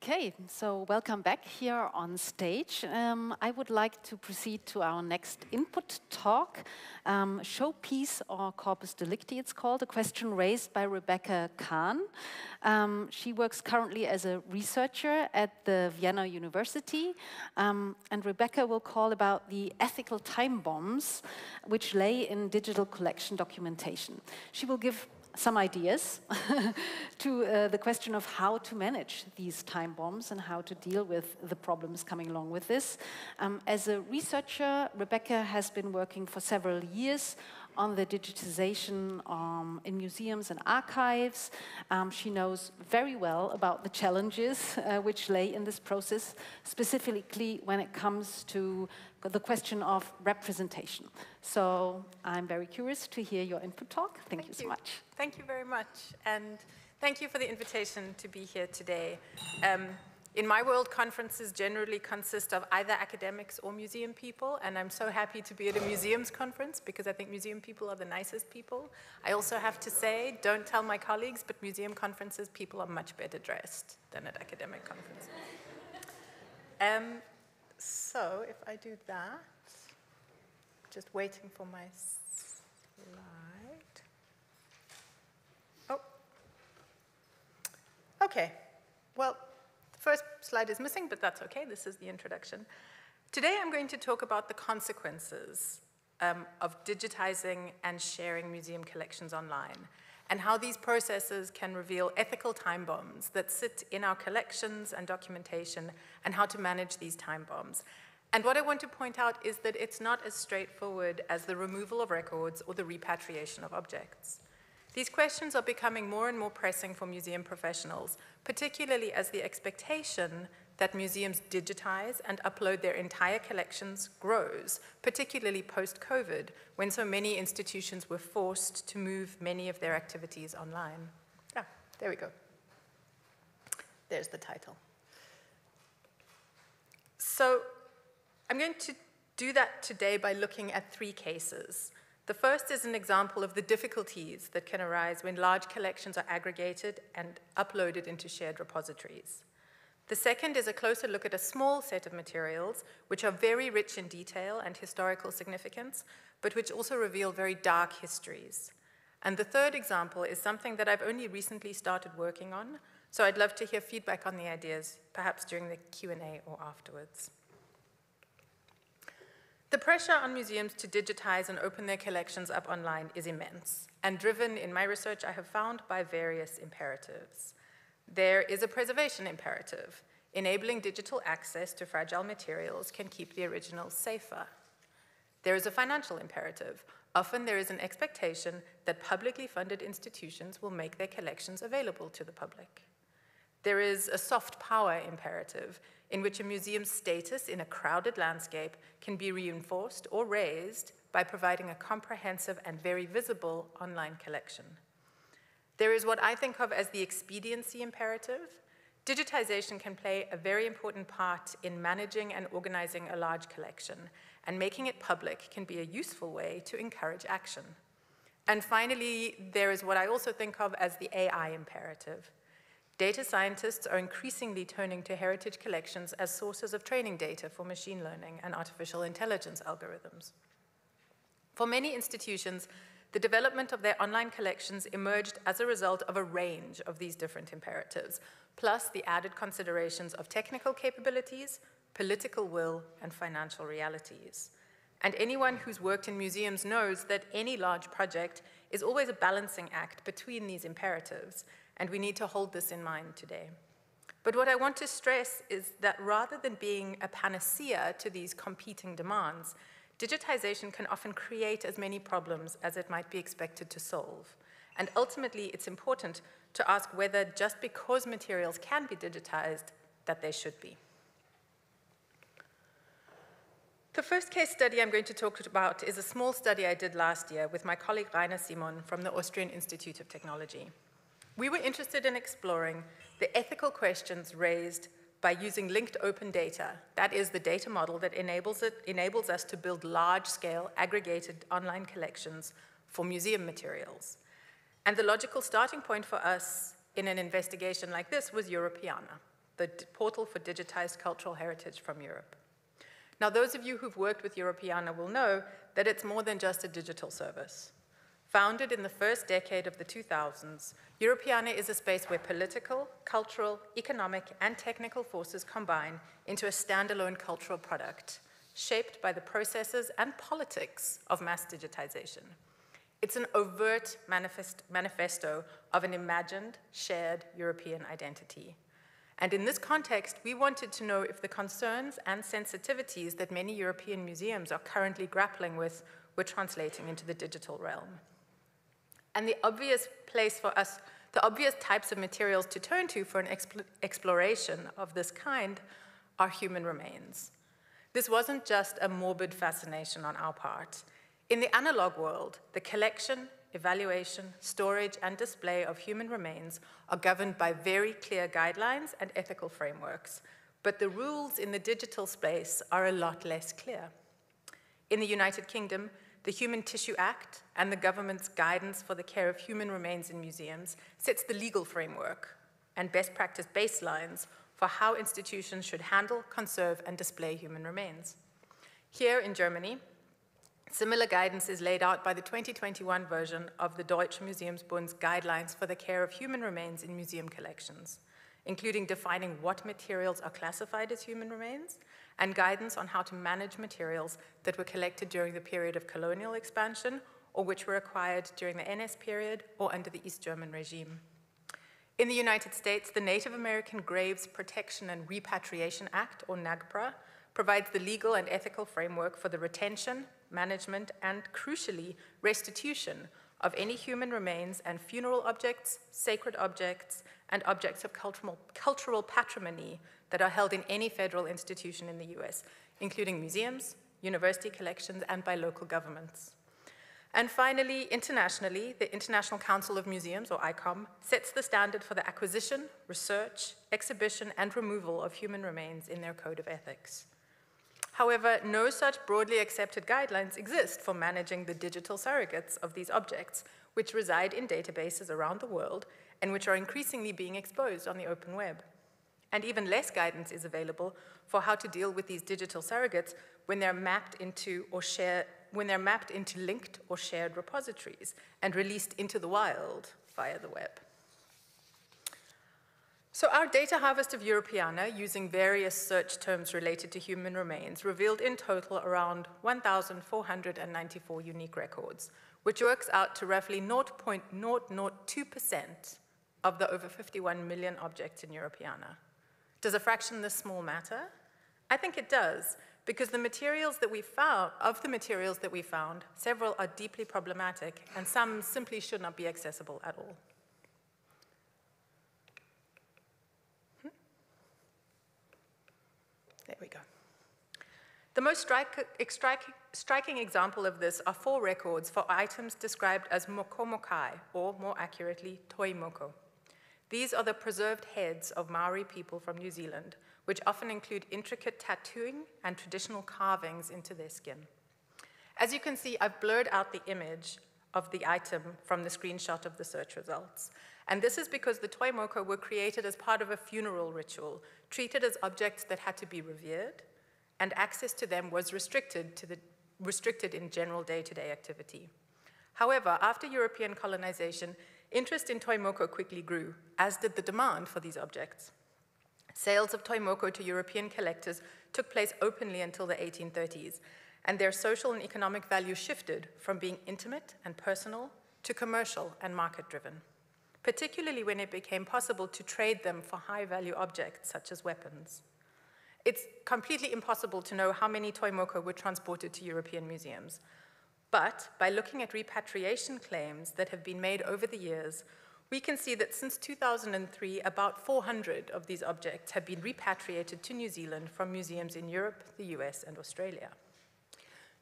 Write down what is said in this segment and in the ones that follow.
Okay, so welcome back here on stage. I would like to proceed to our next input talk, Showpiece or Corpus Delicti it's called, a question raised by Rebecca Kahn. She works currently as a researcher at the Vienna University, and Rebecca will call about the ethical time bombs which lay in digital collection documentation. She will give some ideas to the question of how to manage these time bombs and how to deal with the problems coming along with this. As a researcher, Rebecca has been working for several years on the digitization in museums and archives. She knows very well about the challenges which lay in this process, specifically when it comes to the question of representation. So I'm very curious to hear your input talk. Thank you so much. Thank you very much. And thank you for the invitation to be here today. In my world, conferences generally consist of either academics or museum people, and I'm so happy to be at a museums conference because I think museum people are the nicest people. I also have to say, don't tell my colleagues, but museum conferences, people are much better dressed than at academic conferences. So if I do that, just waiting for my slide. Oh, okay, well, first slide is missing, but that's okay. This is the introduction. Today, I'm going to talk about the consequences of digitizing and sharing museum collections online, and how these processes can reveal ethical time bombs that sit in our collections and documentation, and how to manage these time bombs. And what I want to point out is that it's not as straightforward as the removal of records or the repatriation of objects. These questions are becoming more and more pressing for museum professionals, particularly as the expectation that museums digitize and upload their entire collections grows, particularly post-COVID, when so many institutions were forced to move many of their activities online. Ah, there we go. There's the title. So I'm going to do that today by looking at three cases. The first is an example of the difficulties that can arise when large collections are aggregated and uploaded into shared repositories. The second is a closer look at a small set of materials which are very rich in detail and historical significance, but which also reveal very dark histories. And the third example is something that I've only recently started working on, so I'd love to hear feedback on the ideas, perhaps during the Q&A or afterwards. The pressure on museums to digitize and open their collections up online is immense, and driven, in my research, I have found, by various imperatives. There is a preservation imperative. Enabling digital access to fragile materials can keep the originals safer. There is a financial imperative. Often there is an expectation that publicly funded institutions will make their collections available to the public. There is a soft power imperative, in which a museum's status in a crowded landscape can be reinforced or raised by providing a comprehensive and very visible online collection. There is what I think of as the expediency imperative. Digitization can play a very important part in managing and organizing a large collection, and making it public can be a useful way to encourage action. And finally, there is what I also think of as the AI imperative. Data scientists are increasingly turning to heritage collections as sources of training data for machine learning and artificial intelligence algorithms. For many institutions, the development of their online collections emerged as a result of a range of these different imperatives, plus the added considerations of technical capabilities, political will, and financial realities. And anyone who's worked in museums knows that any large project is always a balancing act between these imperatives, and we need to hold this in mind today. But what I want to stress is that rather than being a panacea to these competing demands, digitization can often create as many problems as it might be expected to solve. And ultimately, it's important to ask whether just because materials can be digitized, that they should be. The first case study I'm going to talk about is a small study I did last year with my colleague Rainer Simon from the Austrian Institute of Technology. We were interested in exploring the ethical questions raised by using linked open data. That is the data model that enables us to build large-scale aggregated online collections for museum materials. And the logical starting point for us in an investigation like this was Europeana, the portal for digitized cultural heritage from Europe. Now, those of you who've worked with Europeana will know that it's more than just a digital service. Founded in the first decade of the 2000s, Europeana is a space where political, cultural, economic, and technical forces combine into a standalone cultural product, shaped by the processes and politics of mass digitization. It's an overt manifesto of an imagined, shared European identity. And in this context, we wanted to know if the concerns and sensitivities that many European museums are currently grappling with were translating into the digital realm. And the obvious place for us, the obvious types of materials to turn to for an exploration of this kind are human remains. This wasn't just a morbid fascination on our part. In the analog world, the collection, evaluation, storage, and display of human remains are governed by very clear guidelines and ethical frameworks, but the rules in the digital space are a lot less clear. In the United Kingdom, the Human Tissue Act and the government's guidance for the care of human remains in museums sets the legal framework and best practice baselines for how institutions should handle, conserve, and display human remains. Here in Germany, similar guidance is laid out by the 2021 version of the Deutsche Museumsbund's guidelines for the care of human remains in museum collections, including defining what materials are classified as human remains and guidance on how to manage materials that were collected during the period of colonial expansion or which were acquired during the NS period or under the East German regime. In the United States, the Native American Graves Protection and Repatriation Act, or NAGPRA, provides the legal and ethical framework for the retention, management, and, crucially, restitution of any human remains and funeral objects, sacred objects, and objects of cultural patrimony that are held in any federal institution in the US, including museums, university collections, and by local governments. And finally, internationally, the International Council of Museums, or ICOM, sets the standard for the acquisition, research, exhibition, and removal of human remains in their code of ethics. However, no such broadly accepted guidelines exist for managing the digital surrogates of these objects, which reside in databases around the world and which are increasingly being exposed on the open web. And even less guidance is available for how to deal with these digital surrogates when they're mapped into linked or shared repositories and released into the wild via the web. So our data harvest of Europeana, using various search terms related to human remains, revealed in total around 1,494 unique records, which works out to roughly 0.002% of the over 51 million objects in Europeana. Does a fraction this small matter? I think it does, because of the materials that we found, several are deeply problematic, and some simply should not be accessible at all. There we go. The most striking example of this are 4 records for items described as mokomokai, or more accurately, toimoko. These are the preserved heads of Maori people from New Zealand, which often include intricate tattooing and traditional carvings into their skin. As you can see, I've blurred out the image of the item from the screenshot of the search results. And this is because the toimoko were created as part of a funeral ritual, treated as objects that had to be revered, and access to them was restricted in general day-to-day activity. However, after European colonization, interest in toimoko quickly grew, as did the demand for these objects. Sales of toimoko to European collectors took place openly until the 1830s, and their social and economic value shifted from being intimate and personal to commercial and market-driven, particularly when it became possible to trade them for high-value objects such as weapons. It's completely impossible to know how many toimoko were transported to European museums, but by looking at repatriation claims that have been made over the years, we can see that since 2003, about 400 of these objects have been repatriated to New Zealand from museums in Europe, the US, and Australia.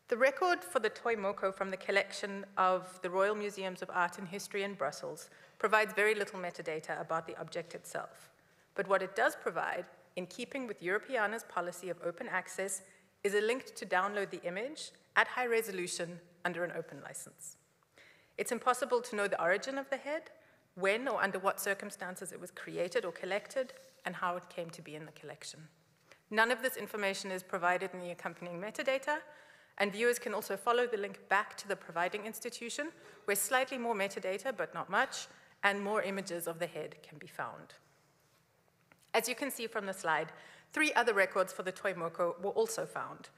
The record for the toimoko from the collection of the Royal Museums of Art and History in Brussels provides very little metadata about the object itself. But what it does provide, in keeping with Europeana's policy of open access, is a link to download the image at high resolution under an open license. It's impossible to know the origin of the head, when or under what circumstances it was created or collected, and how it came to be in the collection. None of this information is provided in the accompanying metadata, and viewers can also follow the link back to the providing institution, where slightly more metadata, but not much, and more images of the head can be found. As you can see from the slide, 3 other records for the Toimoko were also found.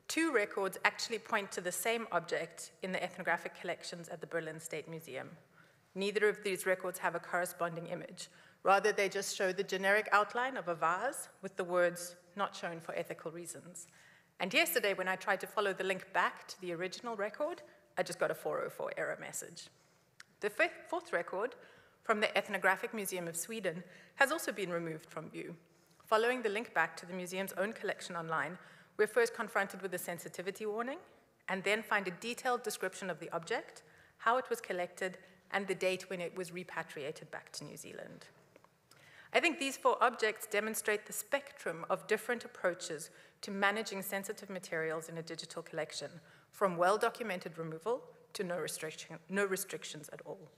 2 records actually point to the same object in the ethnographic collections at the Berlin State Museum. Neither of these records have a corresponding image. Rather, they just show the generic outline of a vase with the words "not shown for ethical reasons." And yesterday, when I tried to follow the link back to the original record, I just got a 404 error message. The 4th record from the Ethnographic Museum of Sweden has also been removed from view. Following the link back to the museum's own collection online, we're first confronted with a sensitivity warning, and then find a detailed description of the object, how it was collected, and the date when it was repatriated back to New Zealand. I think these 4 objects demonstrate the spectrum of different approaches to managing sensitive materials in a digital collection, from well-documented removal to no restrictions at all.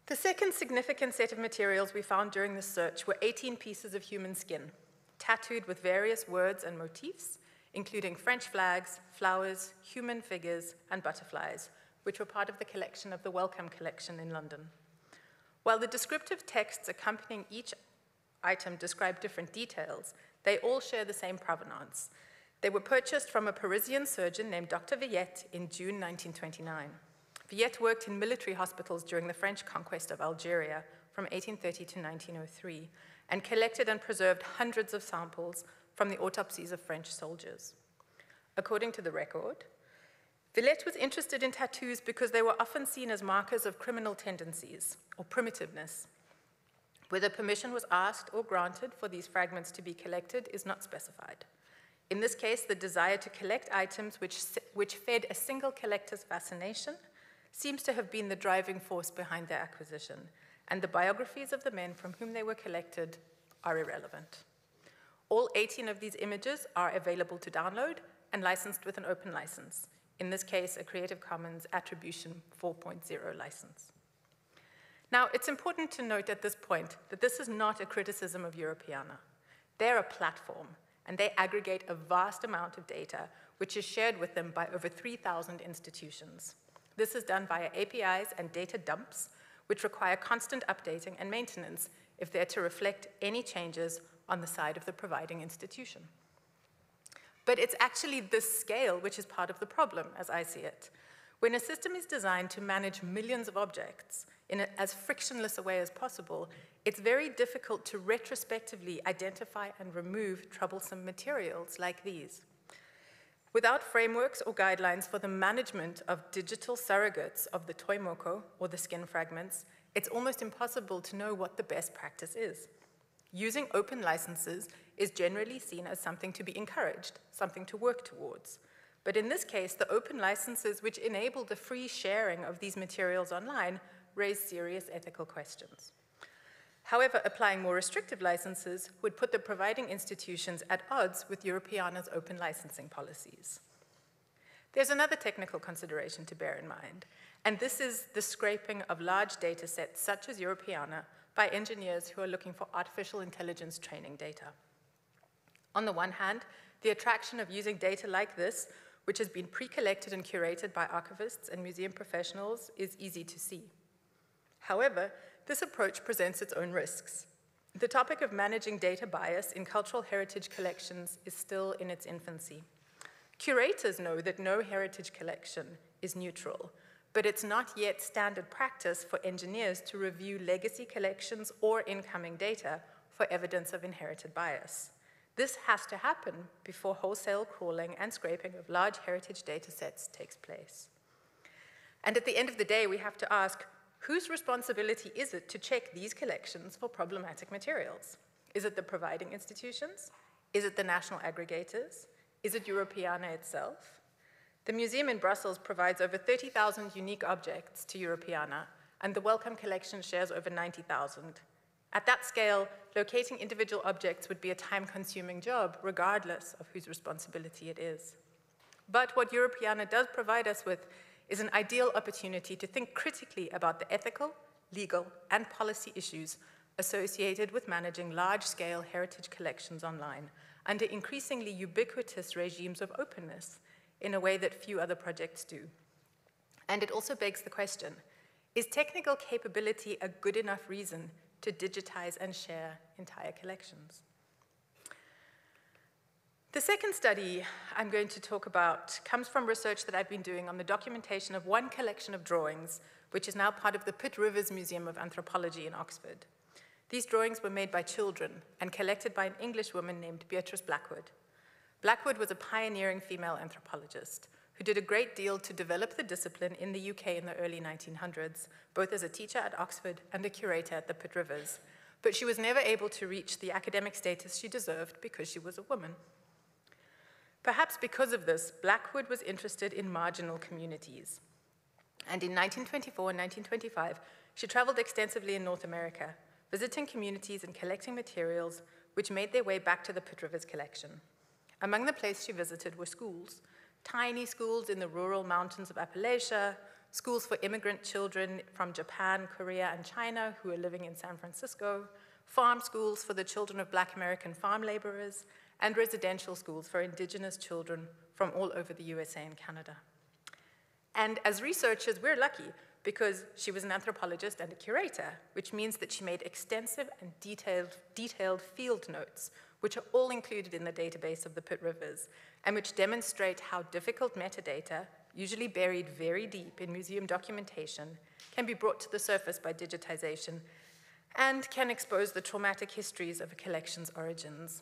The second significant set of materials we found during the search were 18 pieces of human skin, tattooed with various words and motifs, including French flags, flowers, human figures, and butterflies, which were part of the collection of the Wellcome Collection in London. While the descriptive texts accompanying each item describe different details, they all share the same provenance. They were purchased from a Parisian surgeon named Dr. Villette in June 1929. Villette worked in military hospitals during the French conquest of Algeria from 1830 to 1903, and collected and preserved hundreds of samples from the autopsies of French soldiers. According to the record, Villette was interested in tattoos because they were often seen as markers of criminal tendencies or primitiveness. Whether permission was asked or granted for these fragments to be collected is not specified. In this case, the desire to collect items which fed a single collector's fascination seems to have been the driving force behind their acquisition, and the biographies of the men from whom they were collected are irrelevant. All 18 of these images are available to download and licensed with an open license, in this case, a Creative Commons Attribution 4.0 license. Now, it's important to note at this point that this is not a criticism of Europeana. They're a platform, and they aggregate a vast amount of data, which is shared with them by over 3,000 institutions. This is done via APIs and data dumps, which require constant updating and maintenance if they're to reflect any changes on the side of the providing institution. But it's actually this scale which is part of the problem, as I see it. When a system is designed to manage millions of objects in as frictionless a way as possible, it's very difficult to retrospectively identify and remove troublesome materials like these. Without frameworks or guidelines for the management of digital surrogates of the Toimoko, or the skin fragments, it's almost impossible to know what the best practice is. Using open licenses is generally seen as something to be encouraged, something to work towards. But in this case, the open licenses which enable the free sharing of these materials online raise serious ethical questions. However, applying more restrictive licenses would put the providing institutions at odds with Europeana's open licensing policies. There's another technical consideration to bear in mind, and this is the scraping of large data sets such as Europeana by engineers who are looking for artificial intelligence training data. On the one hand, the attraction of using data like this, which has been pre-collected and curated by archivists and museum professionals, is easy to see. However, this approach presents its own risks. The topic of managing data bias in cultural heritage collections is still in its infancy. Curators know that no heritage collection is neutral, but it's not yet standard practice for engineers to review legacy collections or incoming data for evidence of inherited bias. This has to happen before wholesale crawling and scraping of large heritage data sets takes place. And at the end of the day, we have to ask, whose responsibility is it to check these collections for problematic materials? Is it the providing institutions? Is it the national aggregators? Is it Europeana itself? The museum in Brussels provides over 30,000 unique objects to Europeana, and the Wellcome Collection shares over 90,000. At that scale, locating individual objects would be a time-consuming job, regardless of whose responsibility it is. But what Europeana does provide us with is an ideal opportunity to think critically about the ethical, legal, and policy issues associated with managing large-scale heritage collections online under increasingly ubiquitous regimes of openness in a way that few other projects do. And it also begs the question, is technical capability a good enough reason to digitize and share entire collections? The second study I'm going to talk about comes from research that I've been doing on the documentation of one collection of drawings, which is now part of the Pitt Rivers Museum of Anthropology in Oxford. These drawings were made by children and collected by an English woman named Beatrice Blackwood. Blackwood was a pioneering female anthropologist who did a great deal to develop the discipline in the UK in the early 1900s, both as a teacher at Oxford and a curator at the Pitt Rivers. But she was never able to reach the academic status she deserved because she was a woman. Perhaps because of this, Blackwood was interested in marginal communities. And in 1924 and 1925, she traveled extensively in North America, visiting communities and collecting materials which made their way back to the Pitt Rivers collection. Among the places she visited were schools, tiny schools in the rural mountains of Appalachia, schools for immigrant children from Japan, Korea, and China who were living in San Francisco, farm schools for the children of Black American farm laborers, and residential schools for indigenous children from all over the USA and Canada. And as researchers, we're lucky because she was an anthropologist and a curator, which means that she made extensive and detailed field notes, which are all included in the database of the Pitt Rivers, and which demonstrate how difficult metadata, usually buried very deep in museum documentation, can be brought to the surface by digitization and can expose the traumatic histories of a collection's origins.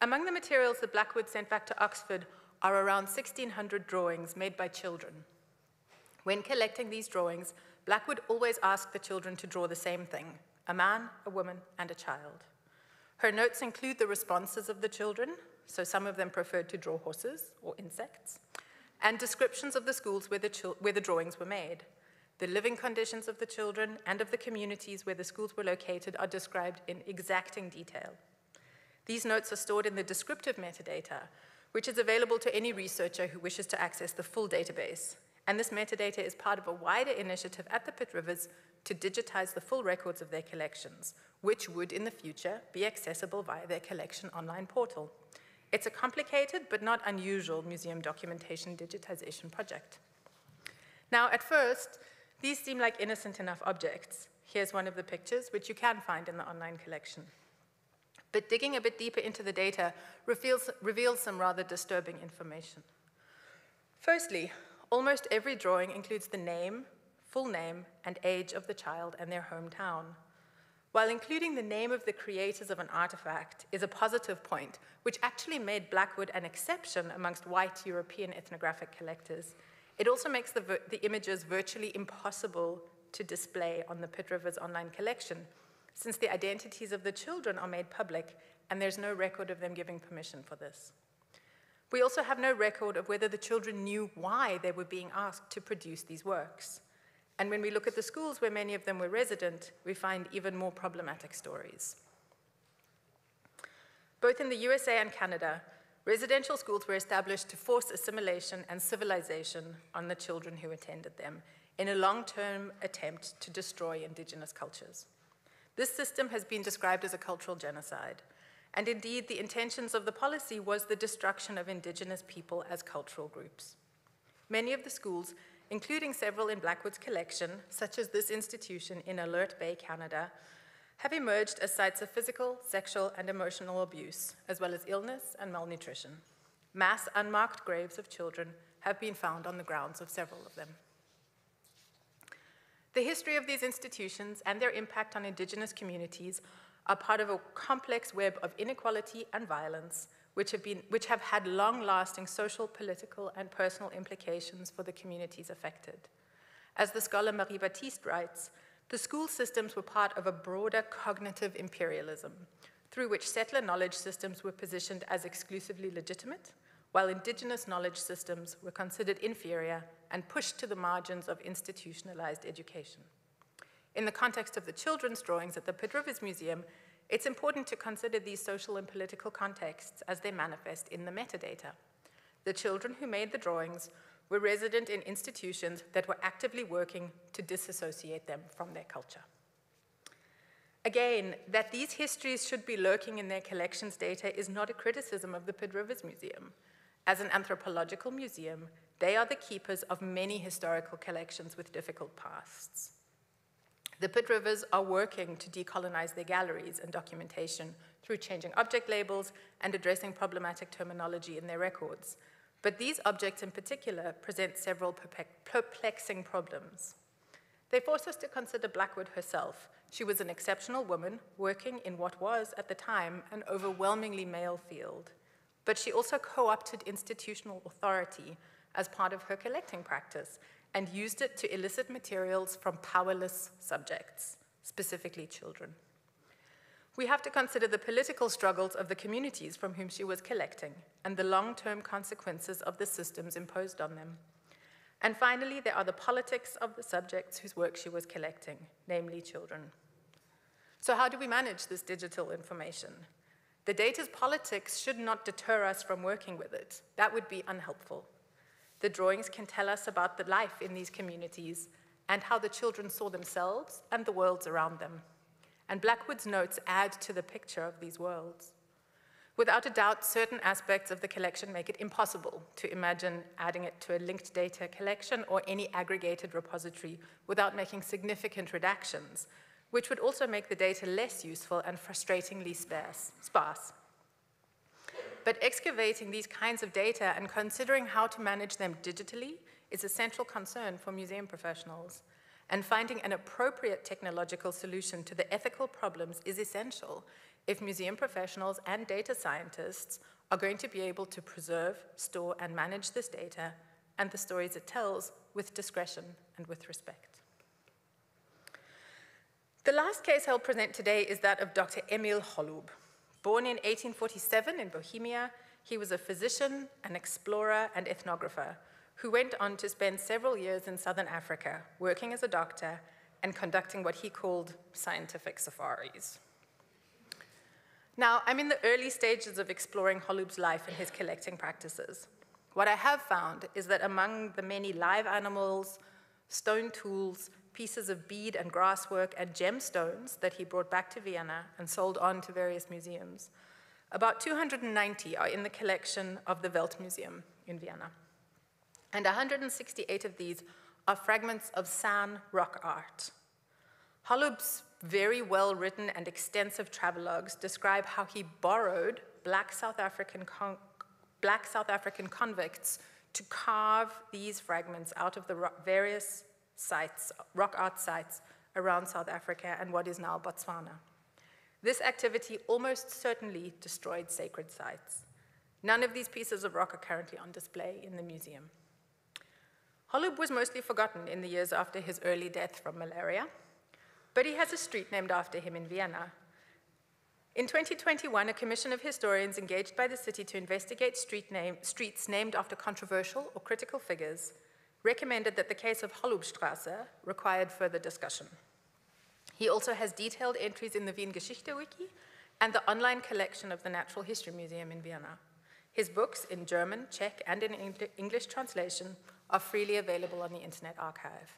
Among the materials that Blackwood sent back to Oxford are around 1,600 drawings made by children. When collecting these drawings, Blackwood always asked the children to draw the same thing: a man, a woman, and a child. Her notes include the responses of the children, so some of them preferred to draw horses or insects, and descriptions of the schools where the drawings were made. The living conditions of the children and of the communities where the schools were located are described in exacting detail. These notes are stored in the descriptive metadata, which is available to any researcher who wishes to access the full database. And this metadata is part of a wider initiative at the Pitt Rivers to digitize the full records of their collections, which would in the future be accessible via their collection online portal. It's a complicated but not unusual museum documentation digitization project. Now, at first, these seem like innocent enough objects. Here's one of the pictures, which you can find in the online collection. But digging a bit deeper into the data reveals some rather disturbing information. Firstly, almost every drawing includes the name, full name, and age of the child and their hometown. While including the name of the creators of an artifact is a positive point, which actually made Blackwood an exception amongst white European ethnographic collectors, it also makes the images virtually impossible to display on the Pitt Rivers online collection, since the identities of the children are made public and there's no record of them giving permission for this. We also have no record of whether the children knew why they were being asked to produce these works. And when we look at the schools where many of them were resident, we find even more problematic stories. Both in the USA and Canada, residential schools were established to force assimilation and civilization on the children who attended them in a long-term attempt to destroy indigenous cultures. This system has been described as a cultural genocide, and indeed the intentions of the policy was the destruction of indigenous people as cultural groups. Many of the schools, including several in Blackwood's collection, such as this institution in Alert Bay, Canada, have emerged as sites of physical, sexual, and emotional abuse, as well as illness and malnutrition. Mass unmarked graves of children have been found on the grounds of several of them. The history of these institutions and their impact on indigenous communities are part of a complex web of inequality and violence, which have had long-lasting social, political, and personal implications for the communities affected. As the scholar Marie Baptiste writes, the school systems were part of a broader cognitive imperialism, through which settler knowledge systems were positioned as exclusively legitimate, while indigenous knowledge systems were considered inferior and pushed to the margins of institutionalized education. In the context of the children's drawings at the Pitt Rivers Museum, it's important to consider these social and political contexts as they manifest in the metadata. The children who made the drawings were resident in institutions that were actively working to disassociate them from their culture. Again, that these histories should be lurking in their collections data is not a criticism of the Pitt Rivers Museum. As an anthropological museum, they are the keepers of many historical collections with difficult pasts. The Pitt Rivers are working to decolonize their galleries and documentation through changing object labels and addressing problematic terminology in their records. But these objects in particular present several perplexing problems. They force us to consider Blackwood herself. She was an exceptional woman working in what was, at the time, an overwhelmingly male field. But she also co-opted institutional authority as part of her collecting practice and used it to elicit materials from powerless subjects, specifically children. We have to consider the political struggles of the communities from whom she was collecting and the long-term consequences of the systems imposed on them. And finally, there are the politics of the subjects whose work she was collecting, namely children. So how do we manage this digital information? The data's politics should not deter us from working with it. That would be unhelpful. The drawings can tell us about the life in these communities and how the children saw themselves and the worlds around them. And Blackwood's notes add to the picture of these worlds. Without a doubt, certain aspects of the collection make it impossible to imagine adding it to a linked data collection or any aggregated repository without making significant redactions, which would also make the data less useful and frustratingly sparse. But excavating these kinds of data and considering how to manage them digitally is a central concern for museum professionals. And finding an appropriate technological solution to the ethical problems is essential if museum professionals and data scientists are going to be able to preserve, store, and manage this data and the stories it tells with discretion and with respect. The last case I'll present today is that of Dr. Emil Holub. Born in 1847 in Bohemia, he was a physician, an explorer, and ethnographer who went on to spend several years in southern Africa, working as a doctor and conducting what he called scientific safaris. Now, I'm in the early stages of exploring Holub's life and his collecting practices. What I have found is that among the many live animals, stone tools, pieces of bead and grasswork, and gemstones that he brought back to Vienna and sold on to various museums, about 290 are in the collection of the Weltmuseum in Vienna. And 168 of these are fragments of San rock art. Holub's very well-written and extensive travelogues describe how he borrowed black South African convicts to carve these fragments out of the various sites, rock art sites around South Africa and what is now Botswana. This activity almost certainly destroyed sacred sites. None of these pieces of rock are currently on display in the museum. Holub was mostly forgotten in the years after his early death from malaria, but he has a street named after him in Vienna. In 2021, a commission of historians engaged by the city to investigate streets named after controversial or critical figures recommended that the case of Holubstrasse required further discussion. He also has detailed entries in the Wien Geschichte Wiki and the online collection of the Natural History Museum in Vienna. His books in German, Czech, and in English translation are freely available on the Internet Archive.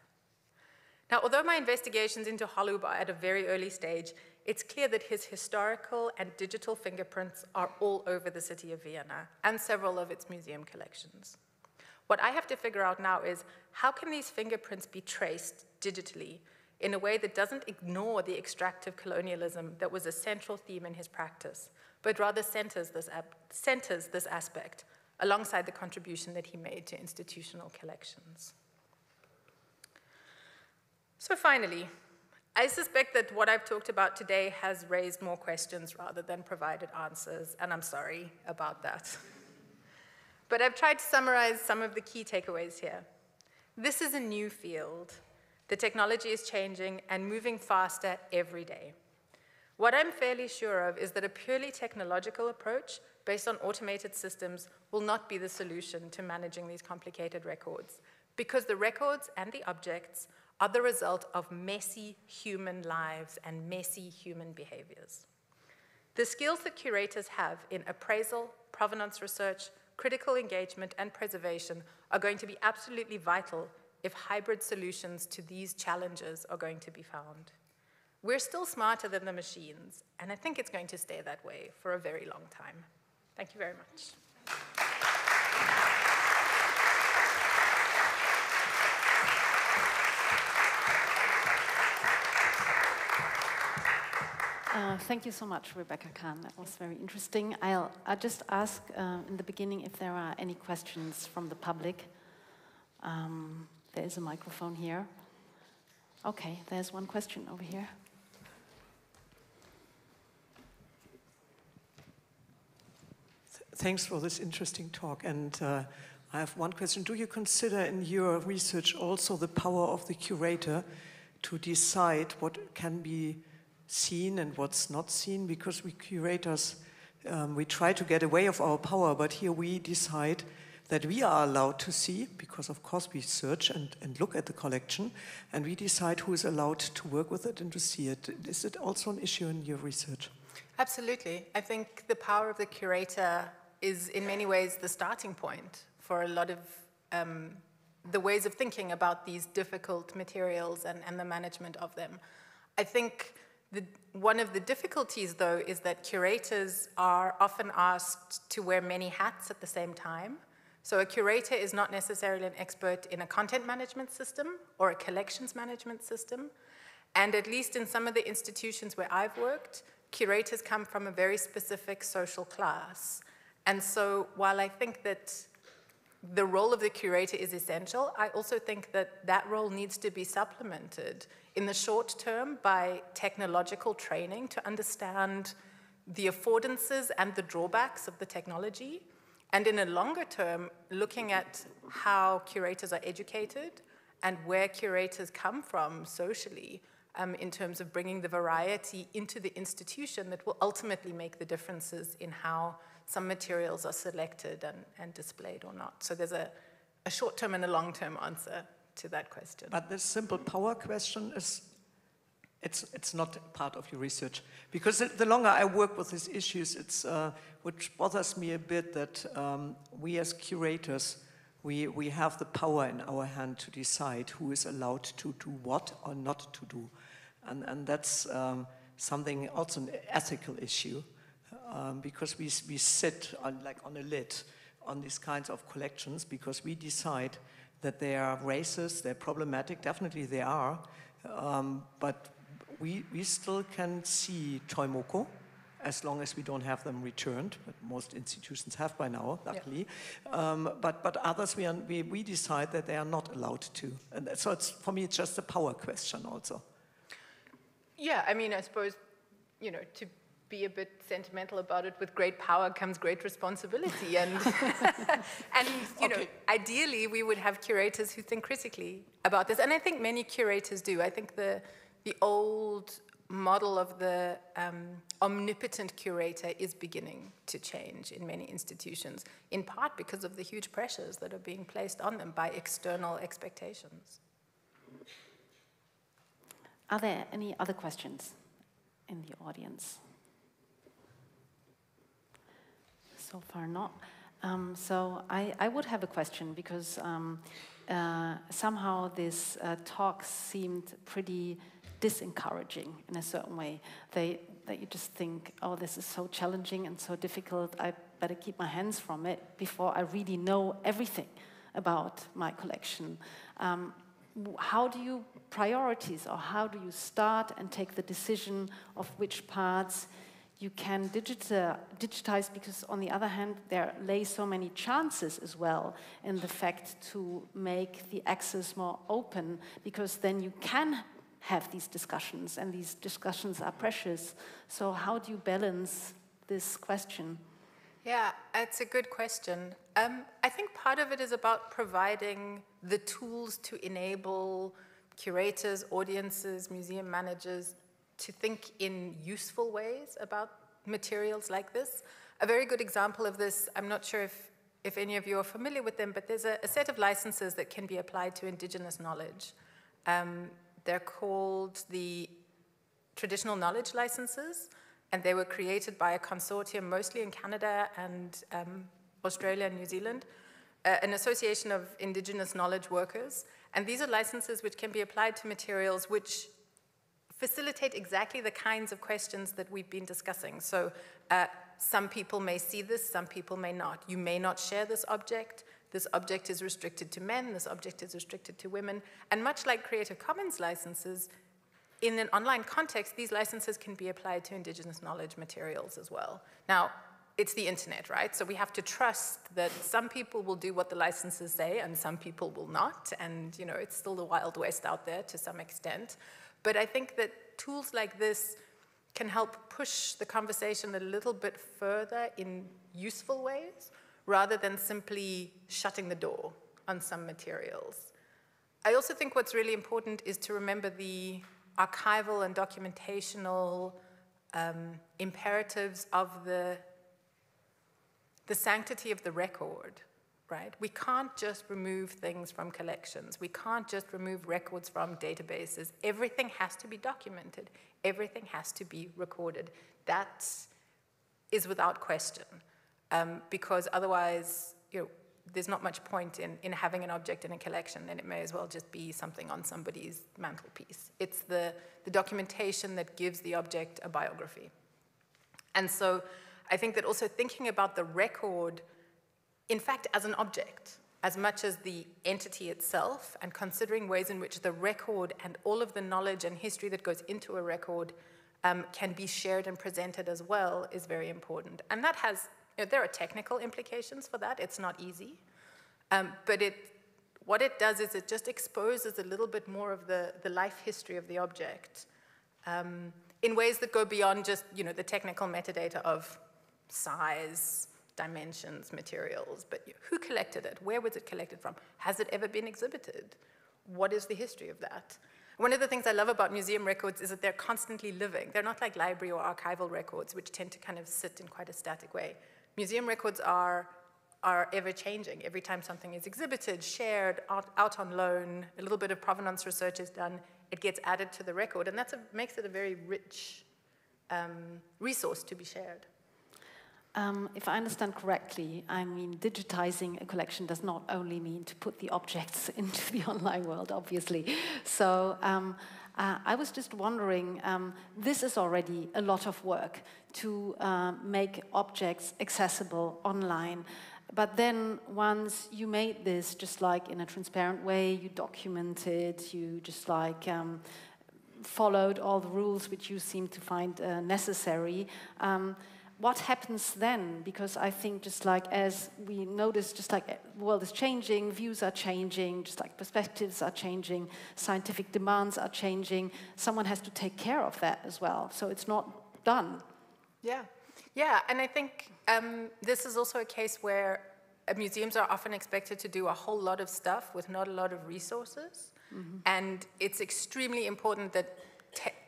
Now, although my investigations into Holub are at a very early stage, it's clear that his historical and digital fingerprints are all over the city of Vienna and several of its museum collections. What I have to figure out now is, how can these fingerprints be traced digitally in a way that doesn't ignore the extractive colonialism that was a central theme in his practice, but rather centers this aspect alongside the contribution that he made to institutional collections. So finally, I suspect that what I've talked about today has raised more questions rather than provided answers, and I'm sorry about that. But I've tried to summarize some of the key takeaways here. This is a new field. The technology is changing and moving faster every day. What I'm fairly sure of is that a purely technological approach based on automated systems will not be the solution to managing these complicated records, because the records and the objects are the result of messy human lives and messy human behaviors. The skills that curators have in appraisal, provenance research, critical engagement, and preservation are going to be absolutely vital if hybrid solutions to these challenges are going to be found. We're still smarter than the machines, and I think it's going to stay that way for a very long time. Thank you very much. Thank you so much, Rebecca Kahn. That was very interesting. I'll just ask in the beginning if there are any questions from the public. There is a microphone here. Okay, there's one question over here. Thanks for this interesting talk. And I have one question. Do you consider in your research also the power of the curator to decide what can be seen and what's not seen? Because we curators, we try to get away of our power, but here we decide that we are allowed to see, because of course we search and look at the collection, and we decide who is allowed to work with it and to see it. Is it also an issue in your research? Absolutely. I think the power of the curator is in many ways the starting point for a lot of the ways of thinking about these difficult materials and the management of them. I think one of the difficulties, though, is that curators are often asked to wear many hats at the same time. So a curator is not necessarily an expert in a content management system or a collections management system. And at least in some of the institutions where I've worked, curators come from a very specific social class. And so while I think that the role of the curator is essential, I also think that that role needs to be supplemented in the short term by technological training to understand the affordances and the drawbacks of the technology. And in a longer term, looking at how curators are educated and where curators come from socially in terms of bringing the variety into the institution that will ultimately make the differences in how some materials are selected and displayed or not. So there's a short-term and a long-term answer to that question. But this simple power question is, it's not part of your research. Because the longer I work with these issues, it's which bothers me a bit that we as curators, we have the power in our hand to decide who is allowed to do what or not to do. And that's something also an ethical issue. Because we sit on a lid on these kinds of collections because we decide that they are racist, they're problematic, definitely they are, but we still can see Toimoko as long as we don't have them returned, but most institutions have by now, luckily. Yeah. But others, we decide that they are not allowed to. And so for me, it's just a power question also. Yeah, I mean, I suppose, to be a bit sentimental about it, with great power comes great responsibility. And, ideally, we would have curators who think critically about this. And I think many curators do. I think the old model of the omnipotent curator is beginning to change in many institutions, in part because of the huge pressures that are being placed on them by external expectations. Are there any other questions in the audience? So far not. So I would have a question because somehow this talk seemed pretty disencouraging in a certain way. That you just think, oh, this is so challenging and so difficult, I better keep my hands from it before I really know everything about my collection. How do you prioritize, or how do you start and take the decision of which parts you can digitize, because on the other hand, there lay so many chances as well in the fact to make the access more open, because then you can have these discussions, and these discussions are precious. So how do you balance this question? Yeah, it's a good question. I think part of it is about providing the tools to enable curators, audiences, museum managers to think in useful ways about materials like this. A very good example of this, I'm not sure if any of you are familiar with them, but there's a set of licenses that can be applied to indigenous knowledge. They're called the traditional knowledge licenses, and they were created by a consortium mostly in Canada and Australia and New Zealand, an association of indigenous knowledge workers. And these are licenses which can be applied to materials which facilitate exactly the kinds of questions that we've been discussing. So some people may see this, some people may not. You may not share this object. This object is restricted to men, this object is restricted to women. And much like Creative Commons licenses, in an online context, these licenses can be applied to indigenous knowledge materials as well. Now, it's the internet, right? So we have to trust that some people will do what the licenses say and some people will not. And you know, it's still the Wild West out there to some extent. But I think that tools like this can help push the conversation a little bit further in useful ways, rather than simply shutting the door on some materials. I also think what's really important is to remember the archival and documentational imperatives of the sanctity of the record, right? We can't just remove things from collections. We can't just remove records from databases. Everything has to be documented. Everything has to be recorded. That is without question. Because otherwise, you know, there's not much point in having an object in a collection, and it may as well just be something on somebody's mantelpiece. It's the documentation that gives the object a biography. And so I think that also thinking about the record, in fact, as an object, as much as the entity itself, and considering ways in which the record and all of the knowledge and history that goes into a record can be shared and presented as well, is very important. And that has, you know, there are technical implications for that. It's not easy. But what it does is it just exposes a little bit more of the life history of the object in ways that go beyond just, you know, the technical metadata of size, dimensions, materials. But who collected it? Where was it collected from? Has it ever been exhibited? What is the history of that? One of the things I love about museum records is that they're constantly living. They're not like library or archival records, which tend to kind of sit in quite a static way. Museum records are ever-changing. Every time something is exhibited, shared, out on loan, a little bit of provenance research is done, it gets added to the record, and that makes it a very rich resource to be shared. If I understand correctly, I mean, digitizing a collection does not only mean to put the objects into the online world, obviously. So I was just wondering, this is already a lot of work to make objects accessible online. But then once you made this, just like in a transparent way, you documented, you just like followed all the rules which you seem to find necessary. What happens then? Because I think just like as we notice, just like the world is changing, views are changing, just like perspectives are changing, scientific demands are changing, someone has to take care of that as well. So it's not done. Yeah, and I think this is also a case where museums are often expected to do a whole lot of stuff with not a lot of resources. Mm-hmm. And it's extremely important that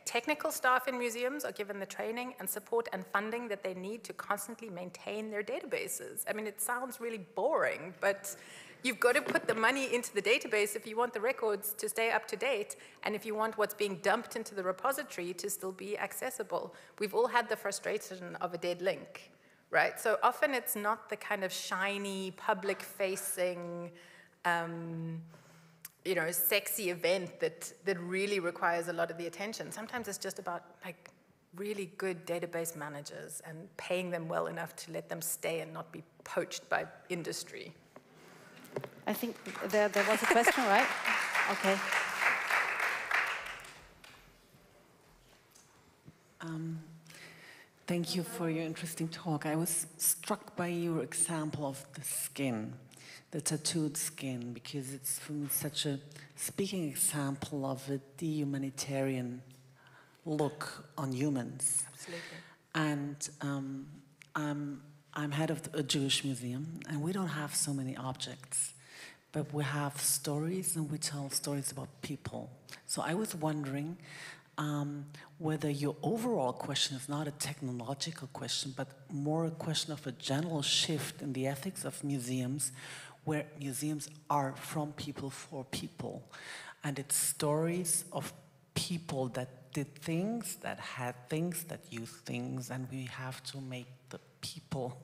technical staff in museums are given the training and support and funding that they need to constantly maintain their databases. I mean, it sounds really boring, but you've got to put the money into the database if you want the records to stay up to date, and if you want what's being dumped into the repository to still be accessible. We've all had the frustration of a dead link, right? So often it's not the kind of shiny, public-facing, you know, sexy event that really requires a lot of the attention. Sometimes it's just about like really good database managers and paying them well enough to let them stay and not be poached by industry. I think there was a question, right? Okay. Thank you for your interesting talk. I was struck by your example of the skin, the tattooed skin, because it's for me such a speaking example of a dehumanitarian look on humans. Absolutely. And I'm head of a Jewish museum, and we don't have so many objects, but we have stories, and we tell stories about people. So I was wondering whether your overall question is not a technological question, but more a question of a general shift in the ethics of museums, where museums are from people for people. And it's stories of people that did things, that had things, that used things, and we have to make the people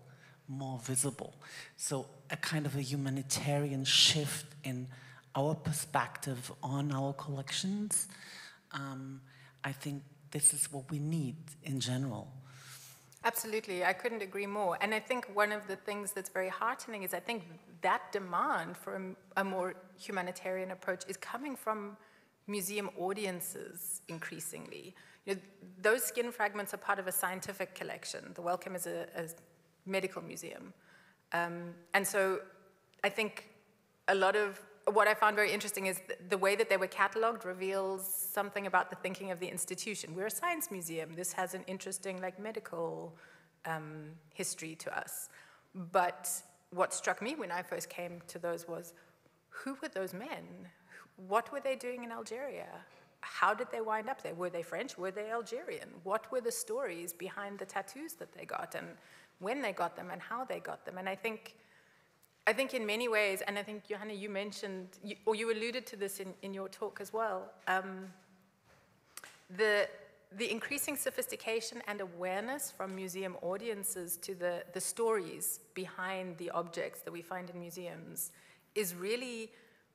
more visible. So a kind of a humanitarian shift in our perspective on our collections. I think this is what we need in general. Absolutely, I couldn't agree more. And I think one of the things that's very heartening is I think that demand for a more humanitarian approach is coming from museum audiences increasingly. You know, those skin fragments are part of a scientific collection. The Wellcome is a medical museum. And so I think a lot of what I found very interesting is the way that they were cataloged reveals something about the thinking of the institution. We're a science museum. This has an interesting medical history to us. But what struck me when I first came to those was, who were those men? What were they doing in Algeria? How did they wind up there? Were they French? Were they Algerian? What were the stories behind the tattoos that they got, and when they got them, and how they got them? And I think in many ways, and I think, Johanna, you mentioned, or you alluded to this in your talk as well, the increasing sophistication and awareness from museum audiences to the stories behind the objects that we find in museums is really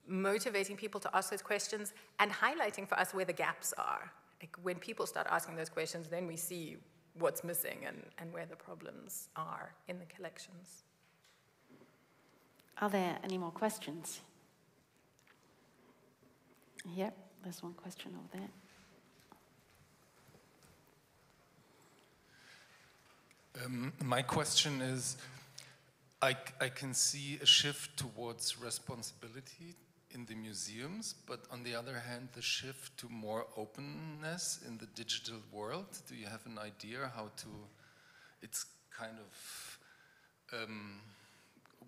motivating people to ask those questions and highlighting for us where the gaps are. Like, when people start asking those questions, then we see what's missing and where the problems are in the collections. Are there any more questions? Here, there's one question over there. My question is, I can see a shift towards responsibility in the museums, but on the other hand, the shift to more openness in the digital world. Do you have an idea how to, it's kind of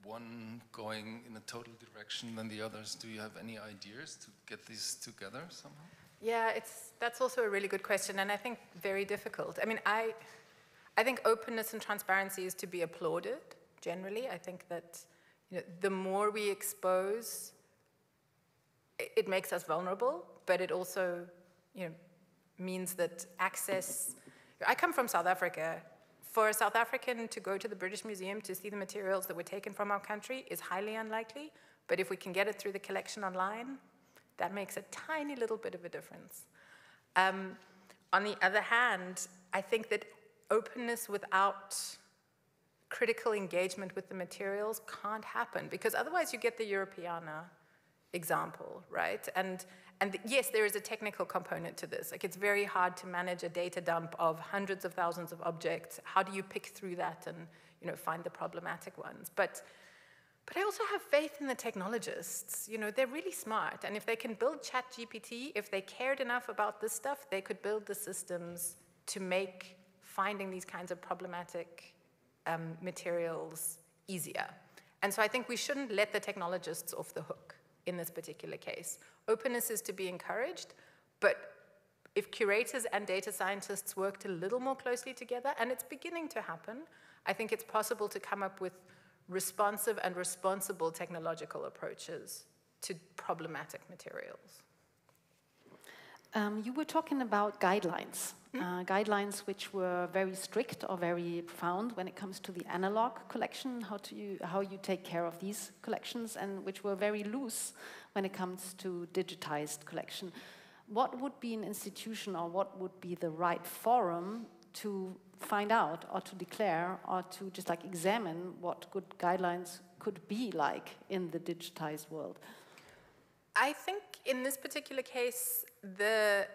one going in a total direction than the others. Do you have any ideas to get these together somehow? Yeah, that's also a really good question, and I think very difficult. I mean, I think openness and transparency is to be applauded, generally. I think that the more we expose, it makes us vulnerable, but it also means that access... I come from South Africa. For a South African to go to the British Museum to see the materials that were taken from our country is highly unlikely, but if we can get it through the collection online, that makes a tiny little bit of a difference. On the other hand, I think that openness without critical engagement with the materials can't happen, because otherwise you get the Europeana example, right? And yes, there is a technical component to this. Like, it's very hard to manage a data dump of hundreds of thousands of objects. How do you pick through that and find the problematic ones? But I also have faith in the technologists. They're really smart, and if they can build ChatGPT, if they cared enough about this stuff, they could build the systems to make finding these kinds of problematic materials easier. And so I think we shouldn't let the technologists off the hook in this particular case. Openness is to be encouraged, but if curators and data scientists worked a little more closely together, and it's beginning to happen, I think it's possible to come up with responsive and responsible technological approaches to problematic materials. You were talking about guidelines, guidelines which were very strict or very profound when it comes to the analog collection, how you take care of these collections, and which were very loose when it comes to digitized collection. What would be an institution, or what would be the right forum to find out or to declare or to just examine what good guidelines could be like in the digitized world? I think in this particular case, the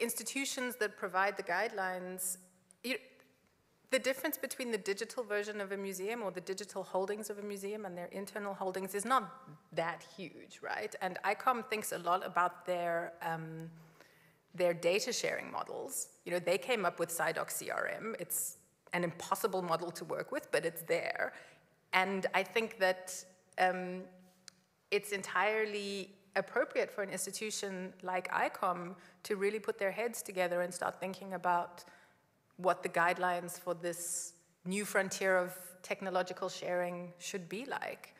institutions that provide the guidelines, the difference between the digital version of a museum or the digital holdings of a museum and their internal holdings is not that huge, right? And ICOM thinks a lot about their data sharing models. They came up with SciDoc CRM. It's an impossible model to work with, but it's there. And I think that it's entirely appropriate for an institution like ICOM to really put their heads together and start thinking about what the guidelines for this new frontier of technological sharing should be like.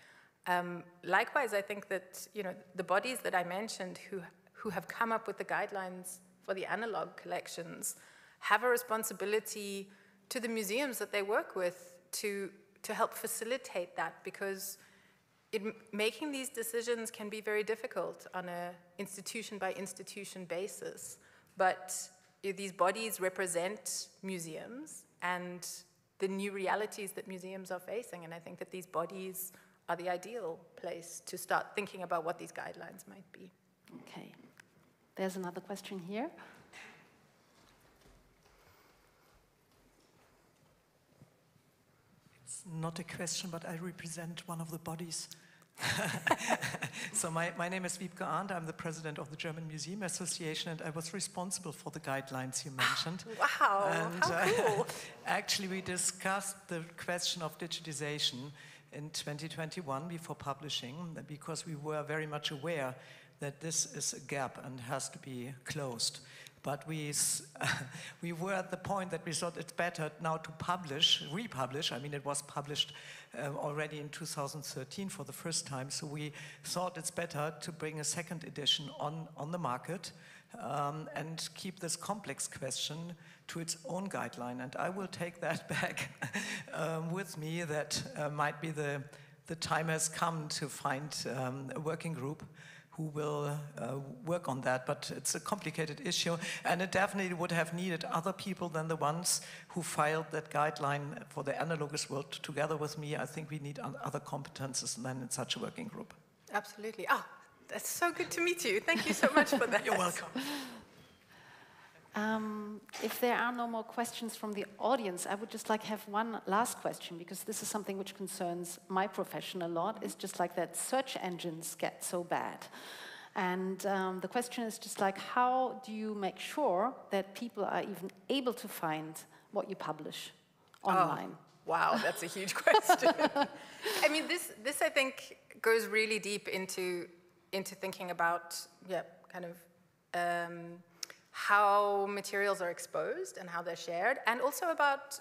Likewise, I think that the bodies that I mentioned who have come up with the guidelines for the analog collections have a responsibility to the museums that they work with to help facilitate that, because making these decisions can be very difficult on an institution-by-institution basis. But these bodies represent museums and the new realities that museums are facing. And I think that these bodies are the ideal place to start thinking about what these guidelines might be. Okay. There's another question here. It's not a question, but I represent one of the bodies. So my name is Wiebke Arndt. I'm the president of the German Museum Association, and I was responsible for the guidelines you mentioned. Wow, and, how cool. Actually, we discussed the question of digitization in 2021 before publishing, because we were very much aware that this is a gap and has to be closed. But we were at the point that we thought it's better now to republish. I mean, it was published already in 2013 for the first time, so we thought it's better to bring a second edition on the market and keep this complex question to its own guideline. And I will take that back with me, that might be the time has come to find a working group who will work on that, but it's a complicated issue, and it definitely would have needed other people than the ones who filed that guideline for the analogous world together with me. I think we need other competences than in such a working group. Absolutely. Oh, that's so good to meet you. Thank you so much for that. You're welcome. If there are no more questions from the audience, I would just like to have one last question, because this is something which concerns my profession a lot. It's just like that search engines get so bad. And the question is just like, how do you make sure that people are even able to find what you publish online? Oh, wow, that's a huge question. I mean, this I think goes really deep into thinking about, kind of how materials are exposed and how they're shared, and also about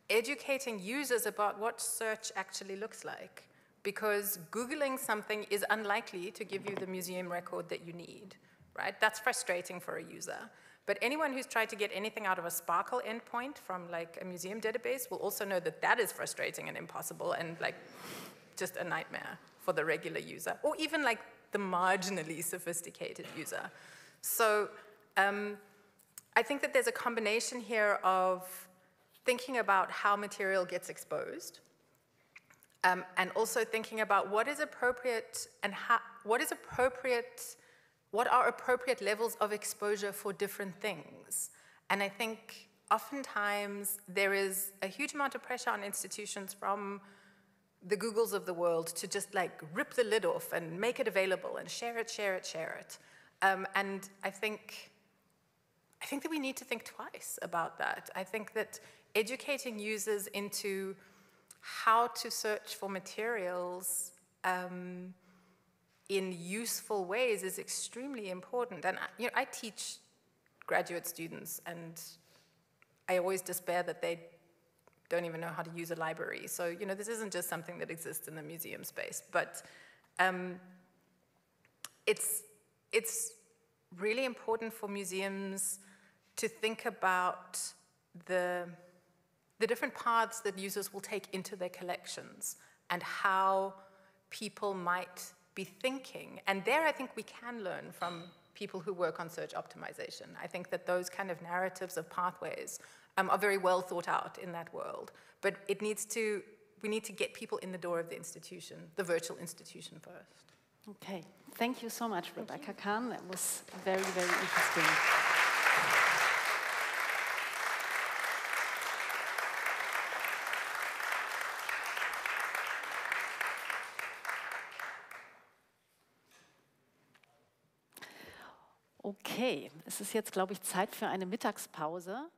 educating users about what search actually looks like. Because Googling something is unlikely to give you the museum record that you need, right? That's frustrating for a user. But anyone who's tried to get anything out of a Sparkle endpoint from like a museum database will also know that that is frustrating and impossible and like just a nightmare for the regular user, or even like the marginally sophisticated user. So I think that there's a combination here of thinking about how material gets exposed, and also thinking about what is appropriate and what are appropriate levels of exposure for different things. And I think oftentimes there is a huge amount of pressure on institutions from the Googles of the world to just like rip the lid off and make it available and share it. And I think that we need to think twice about that. I think that educating users into how to search for materials in useful ways is extremely important. And I teach graduate students, and I always despair that they don't even know how to use a library. So this isn't just something that exists in the museum space, but it's really important for museums to think about the different paths that users will take into their collections and how people might be thinking. And there I think we can learn from people who work on search optimization. I think that those kind of narratives of pathways are very well thought out in that world. But we need to get people in the door of the institution, the virtual institution first. Okay, thank you so much, Rebecca Kahn. That was very, very interesting. Okay, es ist jetzt, glaube ich, Zeit für eine Mittagspause.